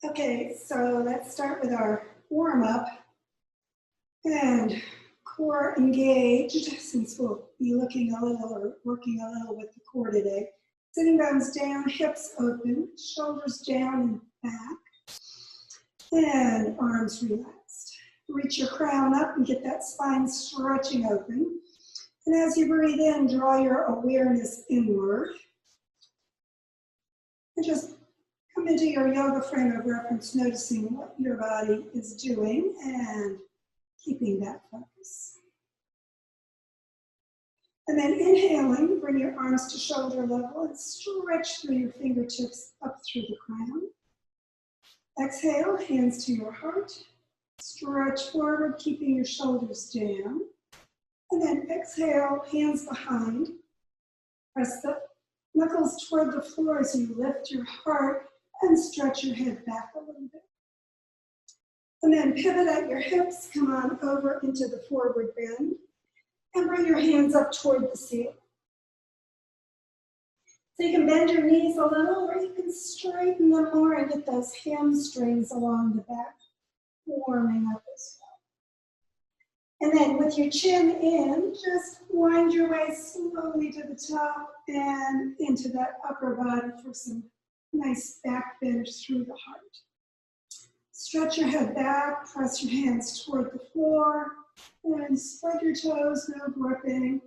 Okay, so let's start with our warm up and core engaged, since we'll be looking a little or working a little with the core today. Sitting bones down, hips open, shoulders down and back, and arms relaxed. Reach your crown up and get that spine stretching open. And as you breathe in, draw your awareness inward. And just come into your yoga frame of reference, noticing what your body is doing and keeping that focus. And then inhaling, bring your arms to shoulder level and stretch through your fingertips up through the crown. Exhale, hands to your heart. Stretch forward, keeping your shoulders down. And then exhale, hands behind. Press the knuckles toward the floor as you lift your heart and stretch your head back a little bit. And then pivot at your hips, come on over into the forward bend, and bring your hands up toward the ceiling. So you can bend your knees a little, or you can straighten them more and get those hamstrings along the back warming up as well. And then with your chin in, just wind your way slowly to the top and into that upper body for some nice back bend through the heart. Stretch your head back, press your hands toward the floor, and spread your toes, no gripping.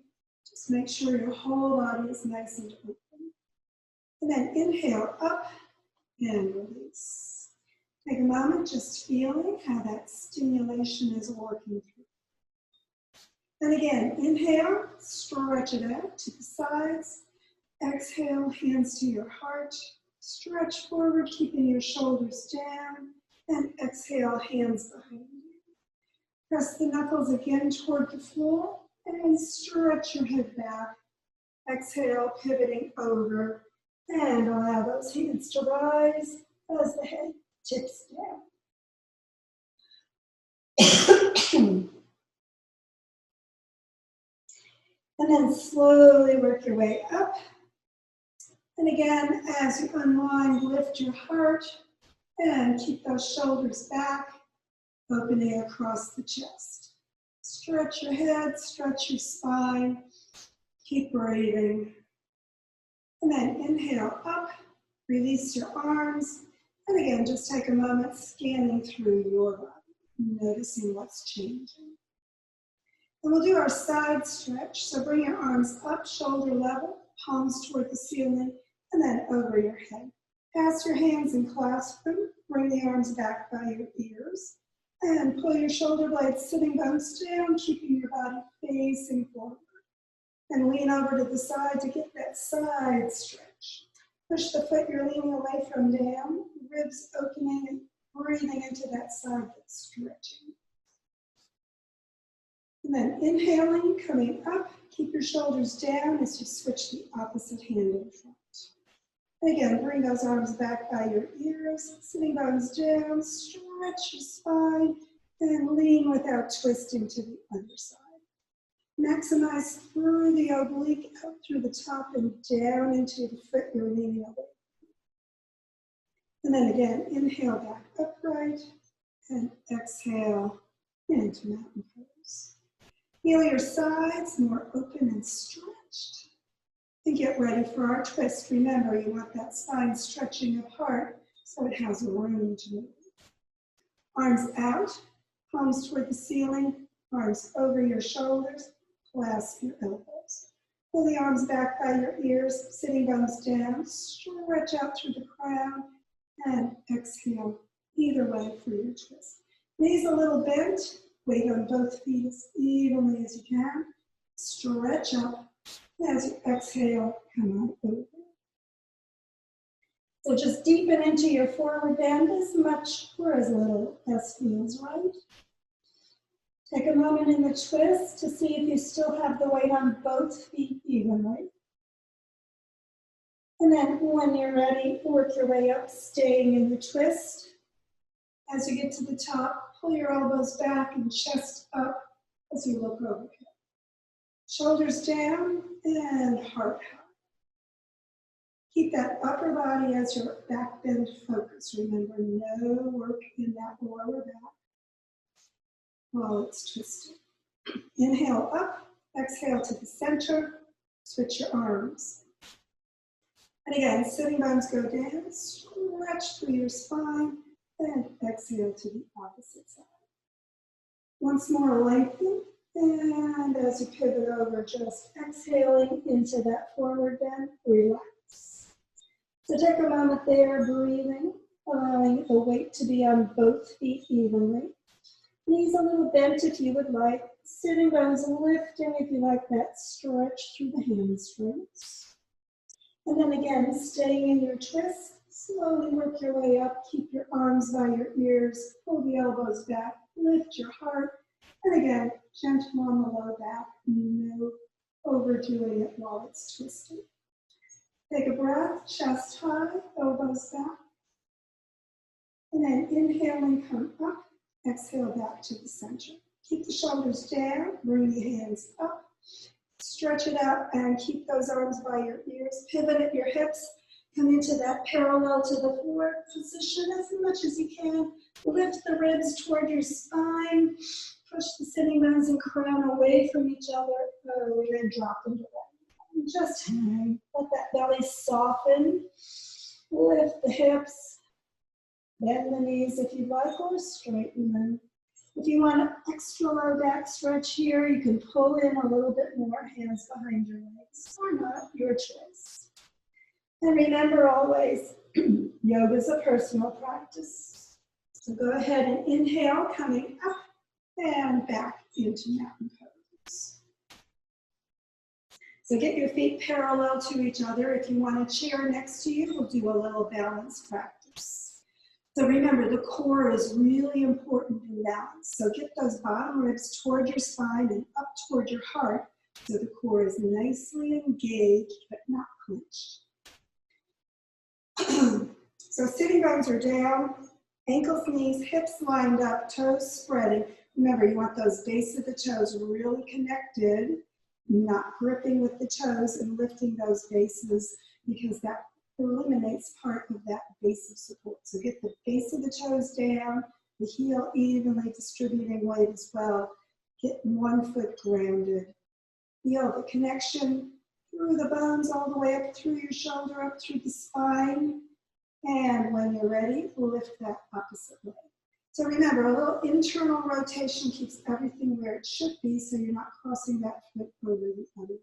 Just make sure your whole body is nice and open. And then inhale up and release. Take a moment just feeling how that stimulation is working through. And again, inhale, stretch it out to the sides. Exhale, hands to your heart. Stretch forward, keeping your shoulders down. And exhale, hands behind you. Press the knuckles again toward the floor and stretch your head back. Exhale, pivoting over, and allow those hands to rise as the head tips down. And then slowly work your way up. And again, as you unwind, lift your heart and keep those shoulders back, opening across the chest. Stretch your head, stretch your spine, keep breathing. And then inhale up, release your arms, and again, just take a moment scanning through your body, noticing what's changing. And we'll do our side stretch, so bring your arms up, shoulder level, palms toward the ceiling, and then over your head. Pass your hands and clasp them, bring the arms back by your ears, and pull your shoulder blades, sitting bones down, keeping your body facing forward. And lean over to the side to get that side stretch. Push the foot you're leaning away from down, ribs opening and breathing into that side that's stretching. And then inhaling, coming up, keep your shoulders down as you switch the opposite hand in front. And again, bring those arms back by your ears, sitting bones down, stretch your spine, and lean without twisting to the other side. Maximize through the oblique, out through the top and down into the foot you're leaning away. And then again, inhale back upright and exhale into mountain pose. Feel your sides more open and stretched. And get ready for our twist. Remember, you want that spine stretching apart so it has room to move. Arms out, palms toward the ceiling, arms over your shoulders, clasp your elbows. Pull the arms back by your ears, sitting bones down, stretch out through the crown, and exhale either way for your twist. Knees a little bent, weight on both feet as evenly as you can. Stretch up. As you exhale, come on over. So just deepen into your forward bend as much or as little as feels right. Take a moment in the twist to see if you still have the weight on both feet evenly. And then when you're ready, work your way up, staying in the twist. As you get to the top, pull your elbows back and chest up as you look overhead. Shoulders down and heart high. Keep that upper body as your back bend focus. Remember, no work in that lower back while it's twisted. Inhale up, exhale to the center, switch your arms. And again, sitting bones go down, stretch through your spine, and exhale to the opposite side. Once more, lengthen, and as you pivot over, just exhaling into that forward bend, relax. So take a moment there, breathing, allowing the weight to be on both feet evenly. Knees a little bent if you would like. Sitting bones lifting if you like that stretch through the hamstrings. And then again, staying in your twist, slowly work your way up. Keep your arms by your ears, pull the elbows back, lift your heart. And again, gentle on the low back, no overdoing it while it's twisting. Take a breath, chest high, elbows back. And then inhaling, come up, exhale back to the center. Keep the shoulders down, bring the hands up, stretch it out, and keep those arms by your ears. Pivot at your hips, come into that parallel to the floor position as much as you can. Lift the ribs toward your spine. Push the sitting bones and crown away from each other, and then drop into that. Just hang. Let that belly soften. Lift the hips. Bend the knees if you'd like, or straighten them. If you want an extra low back stretch here, you can pull in a little bit more, hands behind your legs, or not, your choice. And remember always, yoga is a personal practice. So go ahead and inhale, coming up and back into mountain pose. So get your feet parallel to each other. If you want a chair next to you, we'll do a little balance practice. So remember, the core is really important in balance. So get those bottom ribs toward your spine and up toward your heart so the core is nicely engaged but not clenched. So sitting bones are down, ankles, knees, hips lined up, toes spreading. Remember, you want those base of the toes really connected, not gripping with the toes and lifting those bases because that eliminates part of that base of support. So get the base of the toes down, the heel evenly distributing weight as well. Get one foot grounded. Feel the connection through the bones all the way up through your shoulder, up through the spine. And when you're ready, lift that opposite leg. So remember, a little internal rotation keeps everything where it should be so you're not crossing that foot over the other one.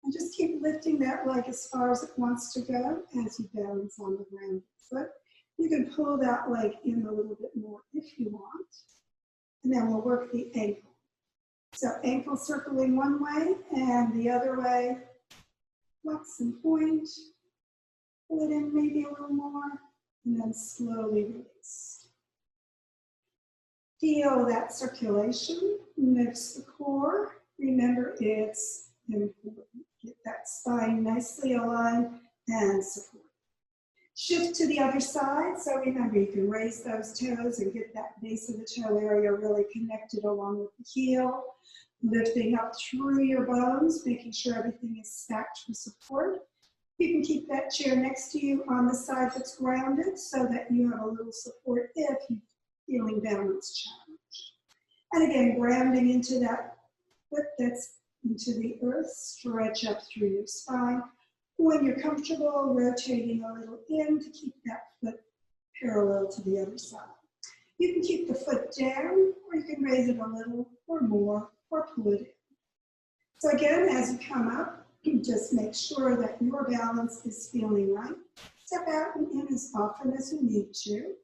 And just keep lifting that leg as far as it wants to go as you balance on the ground foot. You can pull that leg in a little bit more if you want. And then we'll work the ankle. So ankle circling one way and the other way. Flex and point. Pull it in maybe a little more. And then slowly release. Feel that circulation. Mix the core. Remember, it's important. Get that spine nicely aligned and support. Shift to the other side. So remember, you can raise those toes and get that base of the toe area really connected along with the heel. Lifting up through your bones, making sure everything is stacked for support. You can keep that chair next to you on the side that's grounded so that you have a little support if you're feeling balance challenged. And again, grounding into that foot that's into the earth, stretch up through your spine. When you're comfortable, rotating a little in to keep that foot parallel to the other side. You can keep the foot down, or you can raise it a little or more, or pull it in. So again, as you come up, just make sure that your balance is feeling right. Step out and in as often as you need to.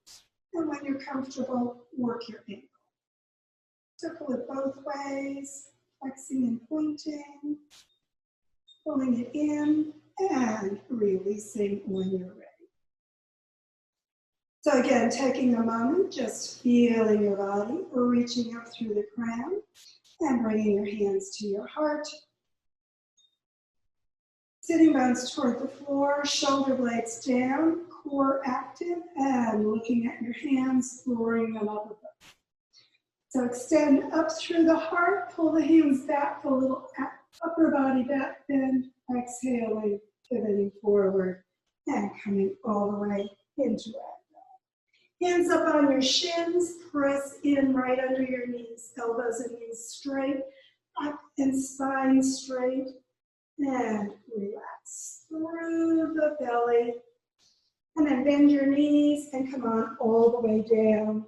And when you're comfortable, work your ankle. Circle it both ways. Flexing and pointing, pulling it in, and releasing when you're ready. So again, taking a moment, just feeling your body, reaching up through the crown, and bringing your hands to your heart. Sitting bones toward the floor, shoulder blades down, core active, and looking at your hands, lowering them up above. So extend up through the heart, pull the hands back, a little upper body back bend, exhaling, pivoting forward and coming all the way into ragdoll. Hands up on your shins, press in right under your knees, elbows and knees straight, back and spine straight, and relax through the belly. And then bend your knees and come on all the way down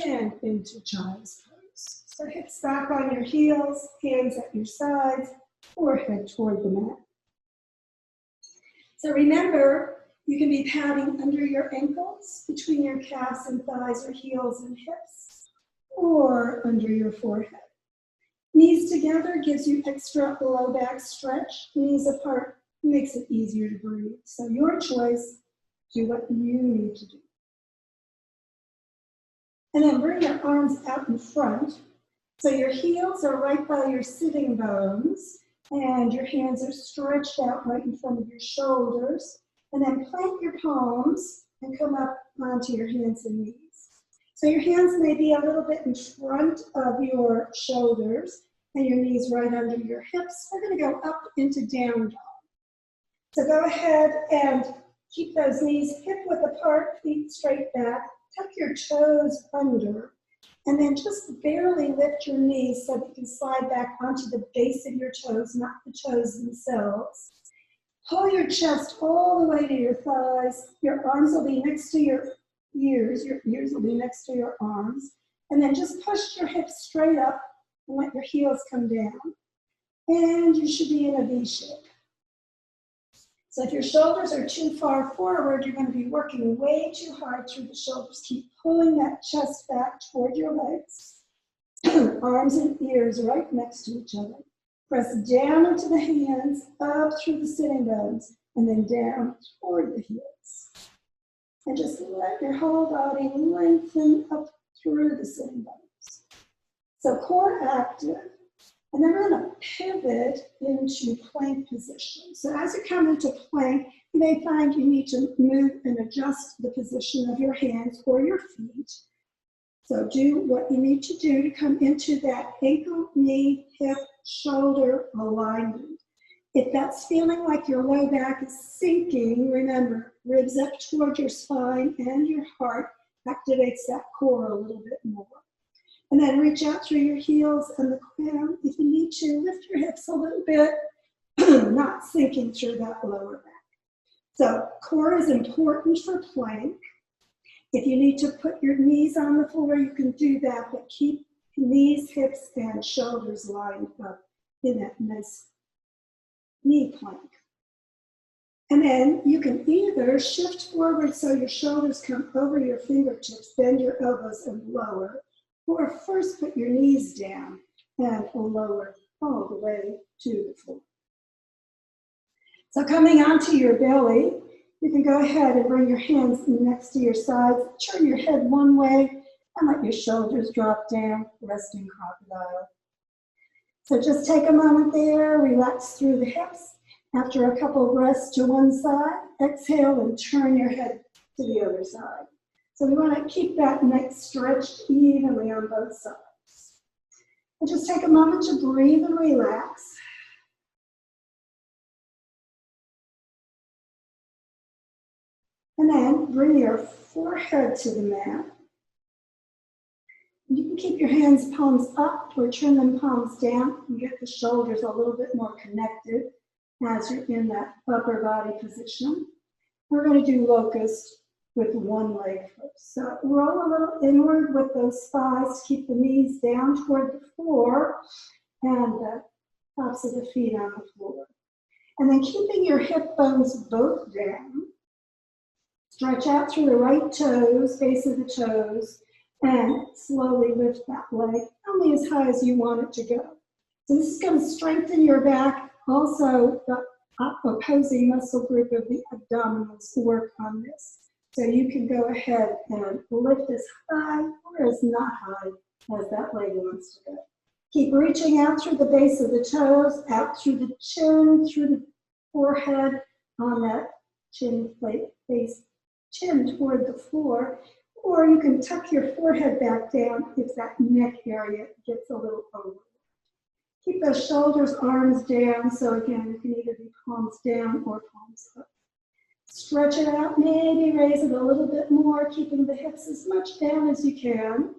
and into child's pose. So hips back on your heels, hands at your sides, forehead toward the mat. So remember, you can be patting under your ankles, between your calves and thighs or heels and hips, or under your forehead. Knees together gives you extra low back stretch. Knees apart makes it easier to breathe. So your choice, do what you need to do. And then bring your arms out in front. So your heels are right by your sitting bones, and your hands are stretched out right in front of your shoulders. And then plant your palms and come up onto your hands and knees. So your hands may be a little bit in front of your shoulders and your knees right under your hips. We're going to go up into down dog. So go ahead and keep those knees hip-width apart, feet straight back. Tuck your toes under, and then just barely lift your knees so that you can slide back onto the base of your toes, not the toes themselves. Pull your chest all the way to your thighs. Your arms will be next to your ears. Your ears will be next to your arms. And then just push your hips straight up and let your heels come down. And you should be in a V shape. So if your shoulders are too far forward, you're going to be working way too hard through the shoulders. Keep pulling that chest back toward your legs. Arms and ears right next to each other. Press down into the hands, up through the sitting bones, and then down toward the heels. And just let your whole body lengthen up through the sitting bones. So core active. And then we're going to pivot into plank position. So as you come into plank, you may find you need to move and adjust the position of your hands or your feet. So do what you need to do to come into that ankle, knee, hip, shoulder alignment. If that's feeling like your low back is sinking, remember, ribs up toward your spine and your heart activates that core a little bit more. And then reach out through your heels and the crown. If you need to, lift your hips a little bit, not sinking through that lower back. So core is important for plank. If you need to put your knees on the floor, you can do that, but keep knees, hips, and shoulders lined up in that nice knee plank. And then you can either shift forward so your shoulders come over your fingertips, bend your elbows and lower, or first put your knees down and lower all the way to the floor. So coming onto your belly, you can go ahead and bring your hands next to your sides, turn your head one way, and let your shoulders drop down, resting crocodile. So just take a moment there, relax through the hips. After a couple of breaths to one side, exhale and turn your head to the other side. So we want to keep that neck stretched evenly on both sides. And just take a moment to breathe and relax. And then bring your forehead to the mat. You can keep your hands palms up or turn them palms down and get the shoulders a little bit more connected as you're in that upper body position. We're going to do locust with one leg first. So roll a little inward with those thighs, keep the knees down toward the floor and the tops of the feet on the floor. And then keeping your hip bones both down, stretch out through the right toes, base of the toes, and slowly lift that leg only as high as you want it to go. So this is going to strengthen your back. Also, the opposing muscle group of the abdominals work on this. So you can go ahead and lift as high or as not high as that leg wants to go. Keep reaching out through the base of the toes, out through the chin, through the forehead, on that chin plate base, chin toward the floor. Or you can tuck your forehead back down if that neck area gets a little over. Keep those shoulders, arms down. So again, you can either be palms down or palms up. Stretch it out, maybe raise it a little bit more, keeping the hips as much down as you can.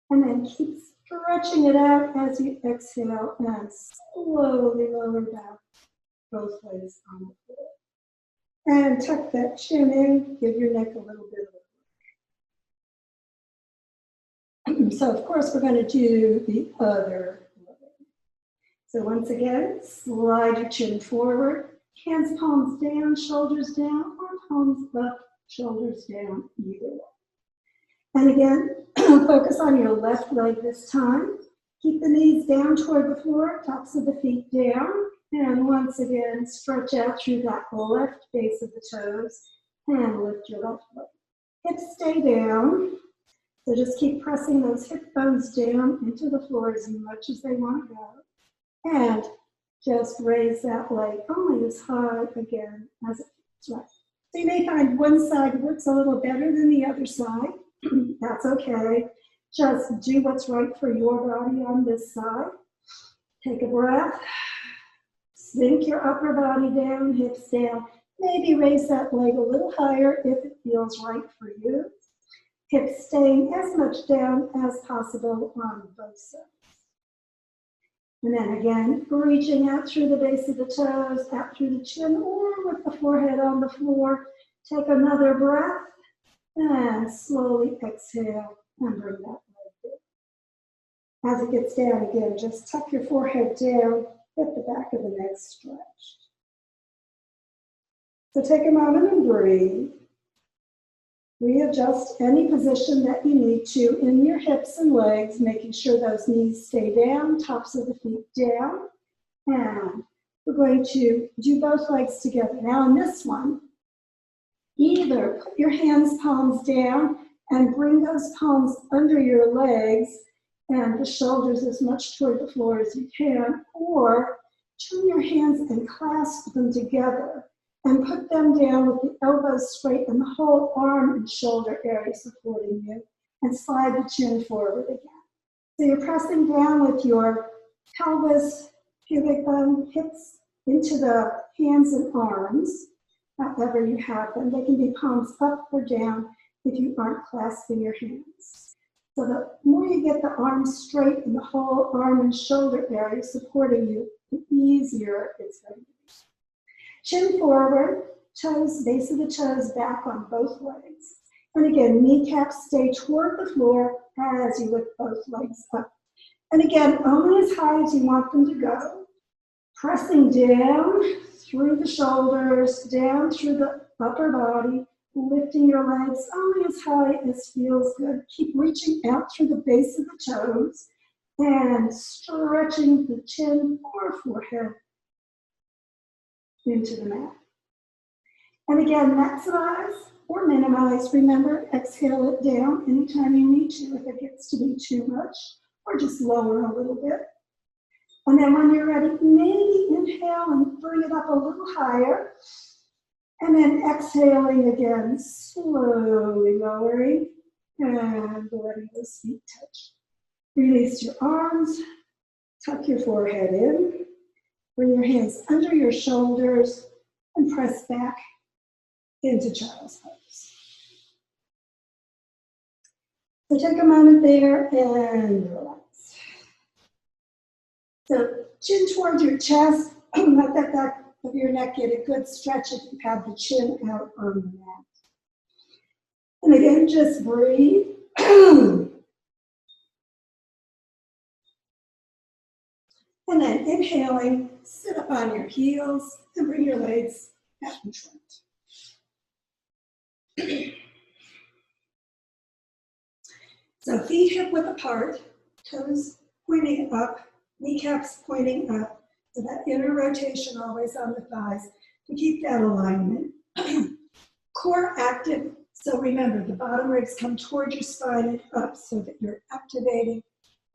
And then keep stretching it out as you exhale and slowly lower back both ways on the floor. And tuck that chin in, give your neck a little bit of a So of course we're going to do the other leg. So once again, slide your chin forward, hands palms down, shoulders down, or palms up, shoulders down, either way. And again, focus on your left leg this time. Keep the knees down toward the floor, tops of the feet down. And once again, stretch out through that left base of the toes and lift your left leg. Hips stay down. So just keep pressing those hip bones down into the floor as much as they want to go. And just raise that leg only as high again as it feels right. So you may find one side works a little better than the other side. That's okay. Just do what's right for your body on this side. Take a breath. Sink your upper body down, hips down. Maybe raise that leg a little higher if it feels right for you. Hips staying as much down as possible on both sides. And then again, reaching out through the base of the toes, out through the chin, or with the forehead on the floor. Take another breath and slowly exhale and bring that leg down. As it gets down again, just tuck your forehead down. Get the back of the neck stretched. So take a moment and breathe. Readjust any position that you need to in your hips and legs, making sure those knees stay down, tops of the feet down. And we're going to do both legs together. Now in this one, either put your hands palms down and bring those palms under your legs and the shoulders as much toward the floor as you can, or turn your hands and clasp them together and put them down with the elbows straight and the whole arm and shoulder area supporting you, and slide the chin forward again. So you're pressing down with your pelvis, pubic bone, hips into the hands and arms, however you have them. They can be palms up or down if you aren't clasping your hands. So the more you get the arms straight and the whole arm and shoulder area supporting you, the easier it's going to be. Chin forward, toes, base of the toes back on both legs. And again, kneecaps stay toward the floor as you lift both legs up. And again, only as high as you want them to go. Pressing down through the shoulders, down through the upper body, lifting your legs only as high as feels good. Keep reaching out through the base of the toes and stretching the chin or forehead into the mat. And again, maximize or minimize. Remember, exhale it down anytime you need to if it gets to be too much, or just lower a little bit. And then when you're ready, maybe inhale and bring it up a little higher. And then exhaling again, slowly lowering and letting those feet touch. Release your arms, tuck your forehead in, bring your hands under your shoulders, and press back into child's pose. So take a moment there and relax. So chin towards your chest, let that back of your neck get a good stretch if you have the chin out on the mat. And again, just breathe. And then inhaling, sit up on your heels and bring your legs out in front. So feet hip width apart, toes pointing up, kneecaps pointing up, so that inner rotation always on the thighs to keep that alignment. Core active, so remember the bottom ribs come toward your spine and up so that you're activating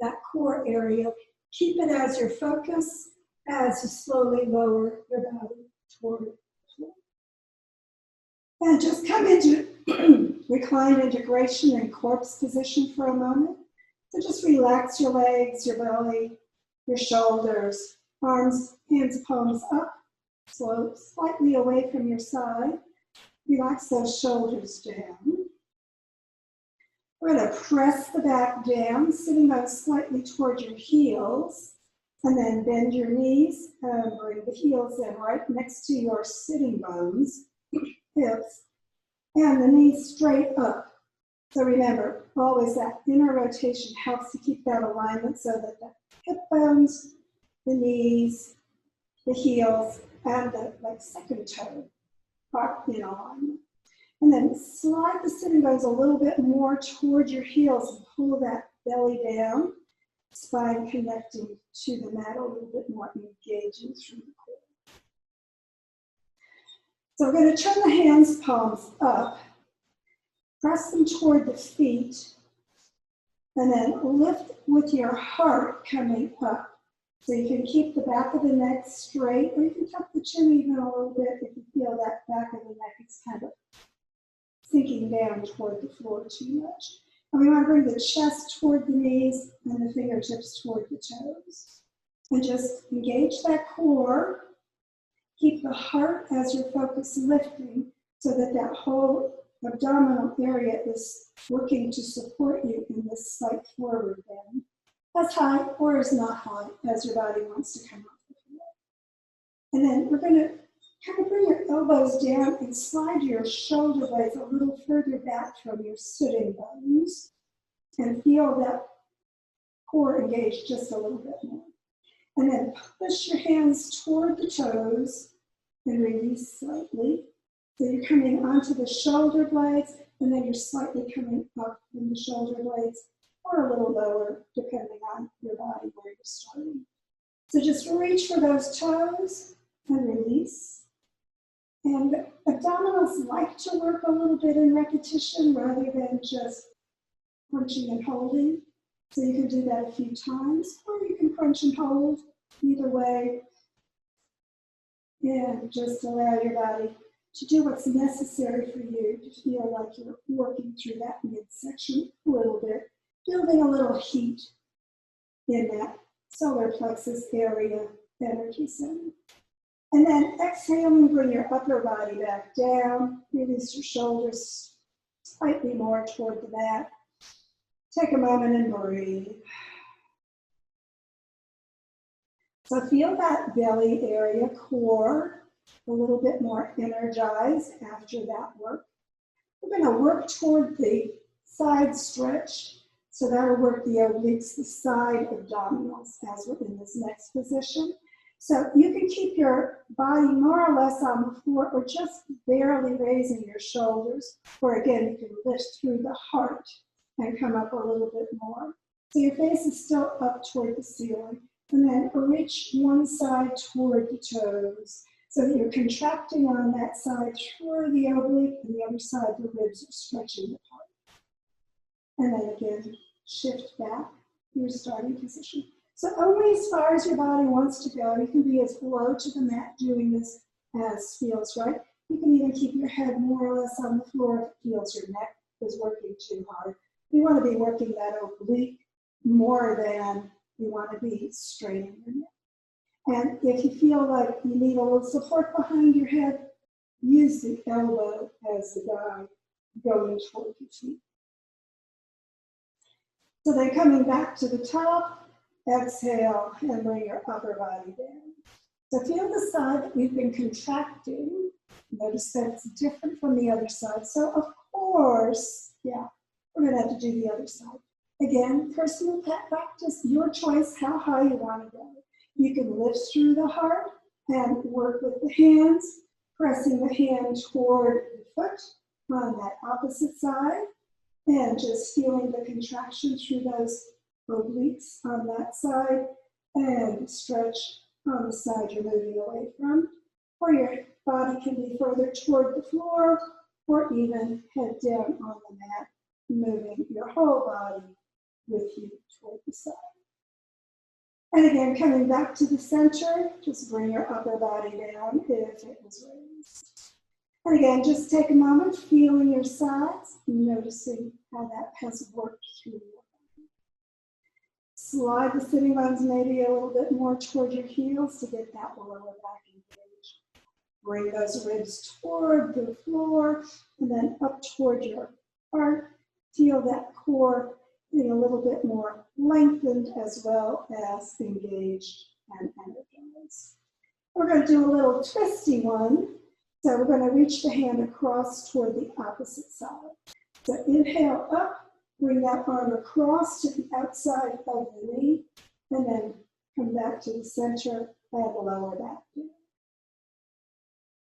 that core area. Keep it as your focus as you slowly lower your body toward the floor. And just come into recline integration and corpse position for a moment. So just relax your legs, your belly, your shoulders, arms, hands, palms up, slope slightly away from your side. Relax those shoulders down. We're going to press the back down, sitting bones slightly toward your heels, and then bend your knees and bring the heels in right next to your sitting bones, hips, and the knees straight up. So remember, always that inner rotation helps to keep that alignment so that the hip bones, the knees, the heels, and the second toe are in alignment. And then slide the sitting bones a little bit more toward your heels and pull that belly down, spine connecting to the mat a little bit more, engaging through the core. So we're going to turn the hands, palms up, press them toward the feet, and then lift with your heart coming up. So you can keep the back of the neck straight, or you can tuck the chin even a little bit if you feel that back of the neck is kind of sinking down toward the floor too much. And we want to bring the chest toward the knees and the fingertips toward the toes. And just engage that core. Keep the heart as your focus lifting so that that whole abdominal area is working to support you in this slight forward bend, as high or as not high as your body wants to come off the floor. And then we're going to kind of bring your elbows down and slide your shoulder blades a little further back from your sitting bones and feel that core engage just a little bit more. And then push your hands toward the toes and release slightly. So you're coming onto the shoulder blades and then you're slightly coming up from the shoulder blades or a little lower depending on your body where you're starting. So just reach for those toes and release. And abdominals like to work a little bit in repetition rather than just crunching and holding. So you can do that a few times, or you can crunch and hold, either way. And just allow your body to do what's necessary for you to feel like you're working through that midsection a little bit, building a little heat in that solar plexus area energy center. And then exhale and bring your upper body back down. Release your shoulders slightly more toward the mat. Take a moment and breathe. So feel that belly area, core, a little bit more energized after that work. We're going to work toward the side stretch. So that'll work the obliques, the side abdominals as we're in this next position. So you can keep your body more or less on the floor or just barely raising your shoulders. Or again, you can lift through the heart and come up a little bit more. So your face is still up toward the ceiling. And then reach one side toward the toes so that you're contracting on that side through the oblique and the other side the ribs are stretching apart. And then again, shift back to your starting position. So only as far as your body wants to go. You can be as low to the mat doing this as feels right. You can even keep your head more or less on the floor if it feels your neck is working too hard. You want to be working that oblique more than you want to be straining your neck. And if you feel like you need a little support behind your head, use the elbow as the guide going toward your feet. So then coming back to the top, exhale and bring your upper body down. So feel the side that we've been contracting. Notice that it's different from the other side. So of course, yeah, we're going to have to do the other side. Again, personal practice, your choice how high you want to go. You can lift through the heart and work with the hands, pressing the hand toward the foot on that opposite side, and just feeling the contraction through those obliques on that side, and stretch on the side you're moving away from. Or your body can be further toward the floor, or even head down on the mat, moving your whole body with you toward the side. And again, coming back to the center, just bring your upper body down if it was raised. And again, just take a moment, feeling your sides, noticing how that has worked through your body. Slide the sitting bones maybe a little bit more toward your heels to get that lower back engaged. Bring those ribs toward the floor and then up toward your heart. Feel that core getting a little bit more lengthened as well as engaged and energized. We're going to do a little twisty one. So we're going to reach the hand across toward the opposite side. So inhale up, bring that arm across to the outside of the knee, and then come back to the center and lower back down.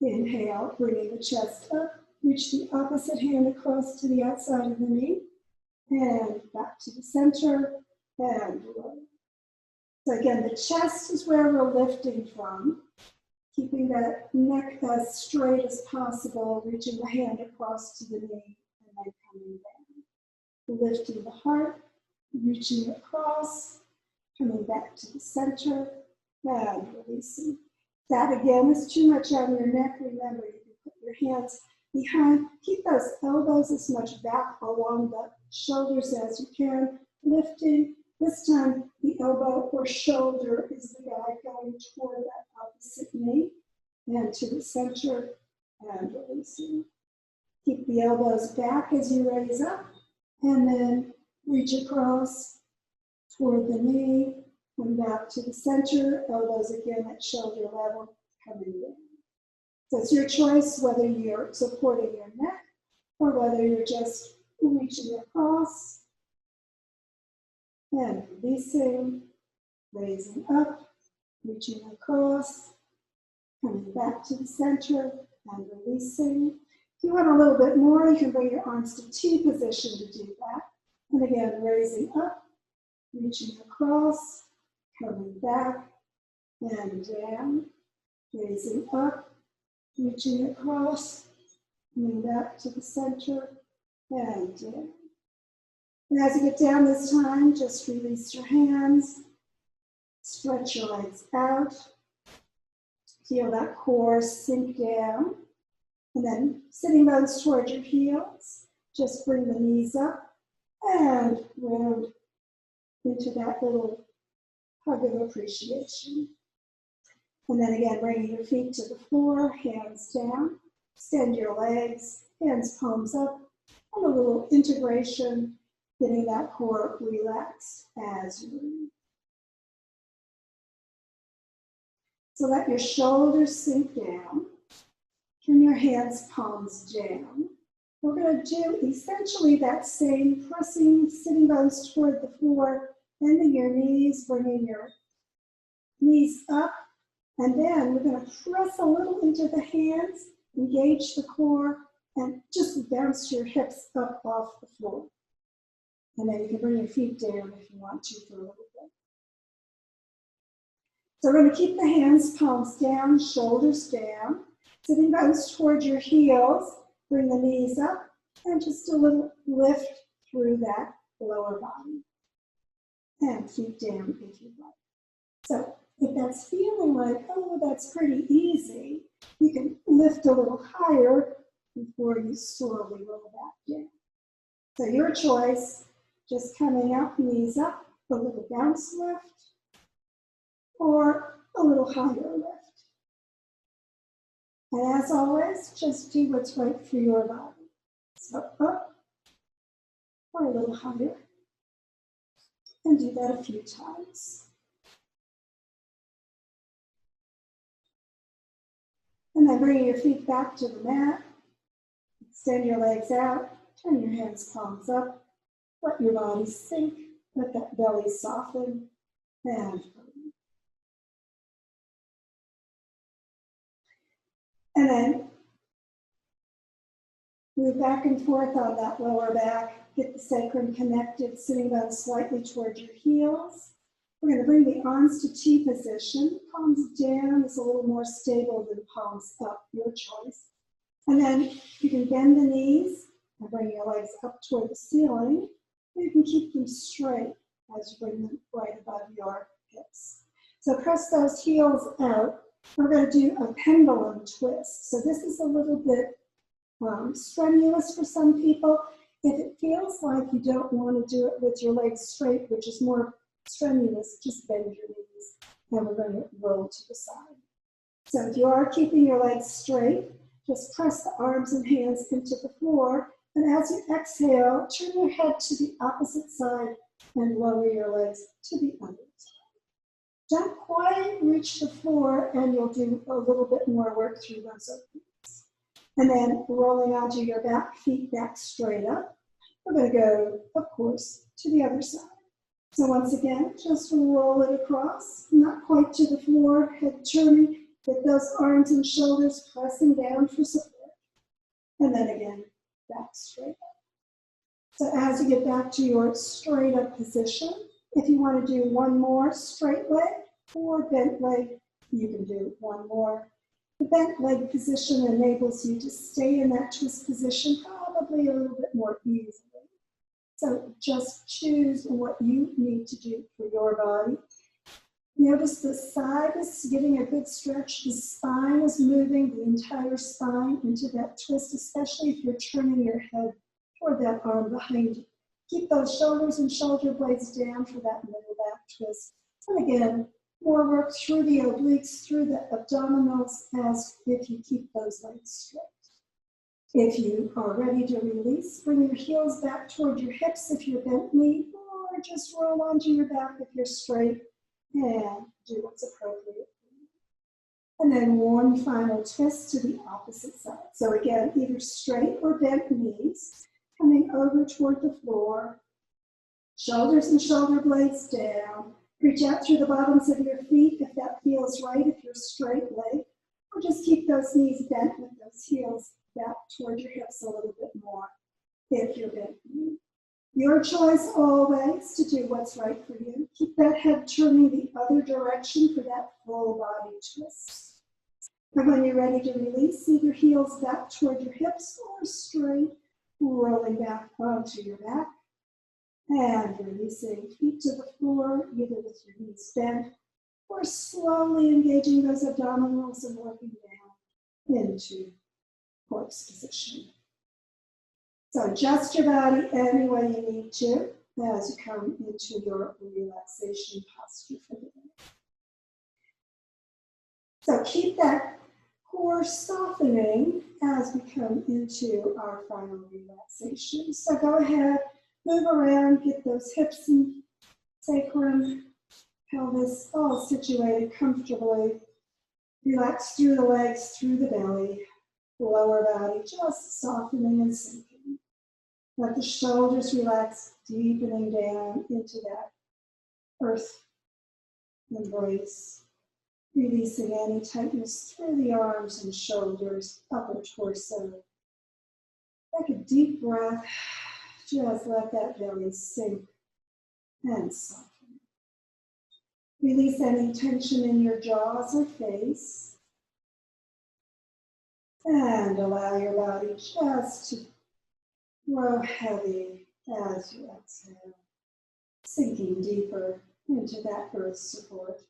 Inhale, bringing the chest up, reach the opposite hand across to the outside of the knee, and back to the center, and lower. So again, the chest is where we're lifting from, keeping that neck as straight as possible, reaching the hand across to the knee, and then coming down. Lifting the heart, reaching across, coming back to the center, and releasing. That again is too much on your neck. Remember, you can put your hands behind. Keep those elbows as much back along the shoulders as you can. Lifting. This time, the elbow or shoulder is the guide going toward that opposite knee and to the center and releasing. Keep the elbows back as you raise up and then reach across toward the knee. Come back to the center, elbows again at shoulder level, coming down. So it's your choice whether you're supporting your neck or whether you're just reaching across and releasing, raising up, reaching across, coming back to the center and releasing. If you want a little bit more, you can bring your arms to T position to do that. And again, raising up, reaching across, coming back and down, raising up, reaching across, coming back to the center and down. And as you get down this time, just release your hands, stretch your legs out, feel that core sink down, and then sitting bones toward your heels, just bring the knees up and round into that little hug of appreciation. And then again, bringing your feet to the floor, hands down, extend your legs, hands palms up, and a little integration, getting that core relaxed as you breathe. So let your shoulders sink down. Turn your hands palms down. We're going to do essentially that same pressing sitting bones toward the floor, bending your knees, bringing your knees up, and then we're going to press a little into the hands, engage the core, and just bounce your hips up off the floor. And then you can bring your feet down if you want to for a little bit. So we're going to keep the hands, palms down, shoulders down, sitting bones toward your heels, bring the knees up, and just a little lift through that lower body. And feet down if you'd like. So if that's feeling like, oh, that's pretty easy, you can lift a little higher before you slowly roll back down. So your choice, just coming up, knees up, a little bounce lift, or a little higher lift. And as always, just do what's right for your body. So up, or a little higher. And do that a few times. And then bring your feet back to the mat. Extend your legs out. Turn your hands, palms up. Let your body sink. Let that belly soften. And breathe. And then move back and forth on that lower back. Get the sacrum connected, sitting bones slightly toward your heels. We're going to bring the arms to T position. Palms down is a little more stable than palms up, your choice. And then you can bend the knees and bring your legs up toward the ceiling. And you can keep them straight as you bring them right above your hips. So press those heels out. We're going to do a pendulum twist. So this is a little bit strenuous for some people. If it feels like you don't want to do it with your legs straight, which is more strenuous, just bend your knees, and we're going to roll to the side. So if you are keeping your legs straight, just press the arms and hands into the floor. And as you exhale, turn your head to the opposite side and lower your legs to the other side. Don't quite reach the floor, and you'll do a little bit more work through those openings. And then rolling onto your back, feet back straight up. We're going to go, of course, to the other side. So once again, just roll it across, not quite to the floor, head turning, with those arms and shoulders pressing down for support. And then again, back straight up. So as you get back to your straight up position, if you want to do one more straight leg or bent leg, you can do one more. The bent leg position enables you to stay in that twist position probably a little bit more easily. So just choose what you need to do for your body. Notice the side is getting a good stretch. The spine is moving, the entire spine into that twist, especially if you're turning your head toward that arm behind you. Keep those shoulders and shoulder blades down for that middle back twist. And again, more work through the obliques, through the abdominals, as if you keep those legs straight. If you are ready to release, bring your heels back toward your hips if you're bent knee, or just roll onto your back if you're straight, and do what's appropriate. And then one final twist to the opposite side. So again, either straight or bent knees, coming over toward the floor, shoulders and shoulder blades down. Reach out through the bottoms of your feet if that feels right, if you're straight leg, or just keep those knees bent with those heels back toward your hips a little bit more if you're bent knee. Your choice always to do what's right for you. Keep that head turning the other direction for that full body twist. And when you're ready to release, either heels back toward your hips or straight, rolling back onto your back. And releasing feet to the floor, either with your knees bent or slowly engaging those abdominals and working down into corpse position. So adjust your body any way you need to as you come into your relaxation posture for the day. So keep that core softening as we come into our final relaxation. So go ahead, move around, get those hips and sacrum, pelvis all situated comfortably. Relax through the legs, through the belly, lower body just softening and sinking. Let the shoulders relax, deepening down into that earth embrace. Releasing any tightness through the arms and shoulders, upper torso. Take a deep breath. Just let that belly sink and soften. Release any tension in your jaws or face. And allow your body just to grow heavy as you exhale, sinking deeper into that earth support.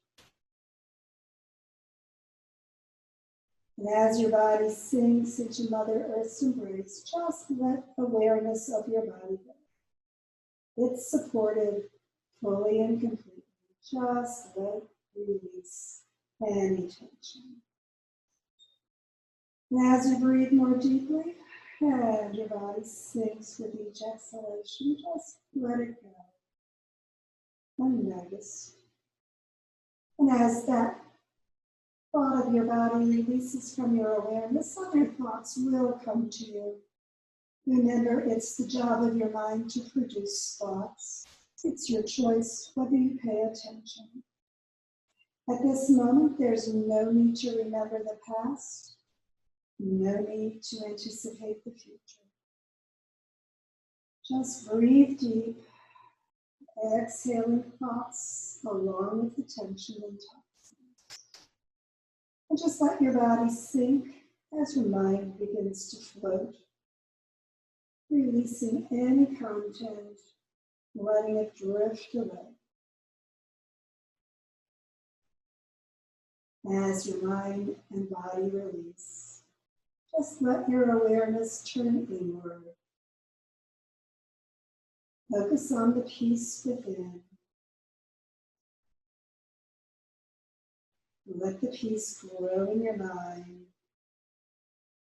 And as your body sinks into Mother Earth's embrace, just let awareness of your body go. It's supported fully and completely. Just let release any tension. And as you breathe more deeply, and your body sinks with each exhalation, just let it go. And notice. And as that thought of your body releases from your awareness, other thoughts will come to you. Remember, it's the job of your mind to produce thoughts. It's your choice whether you pay attention. At this moment, there's no need to remember the past, no need to anticipate the future. Just breathe deep, exhaling thoughts along with the tension and toxins. And just let your body sink as your mind begins to float, releasing any content, letting it drift away. As your mind and body release, just let your awareness turn inward. Focus on the peace within. Let the peace grow in your mind,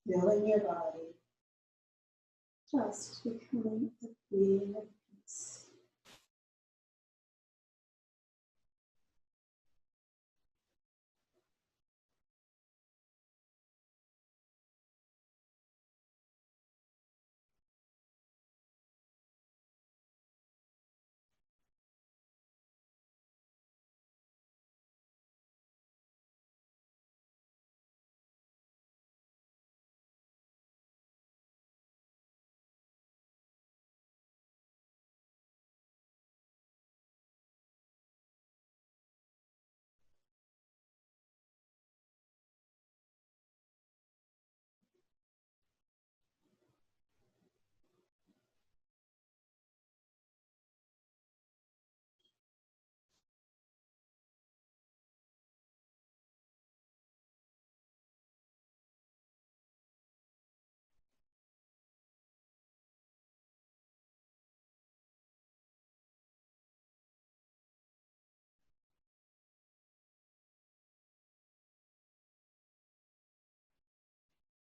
filling your body, just becoming a being of peace.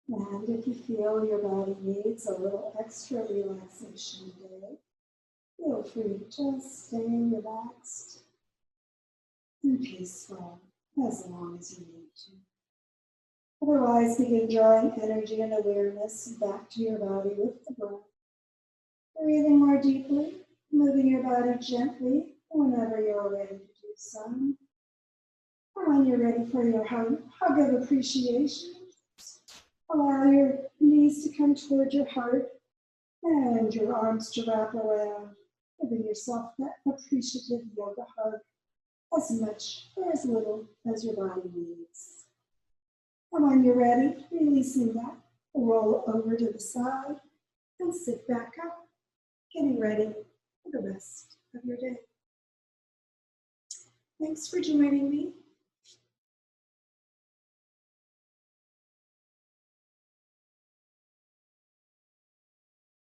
And if you feel your body needs a little extra relaxation today, feel free to just stay relaxed and peaceful as long as you need to. Otherwise, begin drawing energy and awareness back to your body with the breath. Breathing more deeply, moving your body gently whenever you're ready to do so. And when you're ready for your hug of appreciation, allow your knees to come toward your heart and your arms to wrap around, giving yourself that appreciative yoga hug as much or as little as your body needs. And when you're ready, releasing that, roll over to the side and sit back up, getting ready for the rest of your day. Thanks for joining me.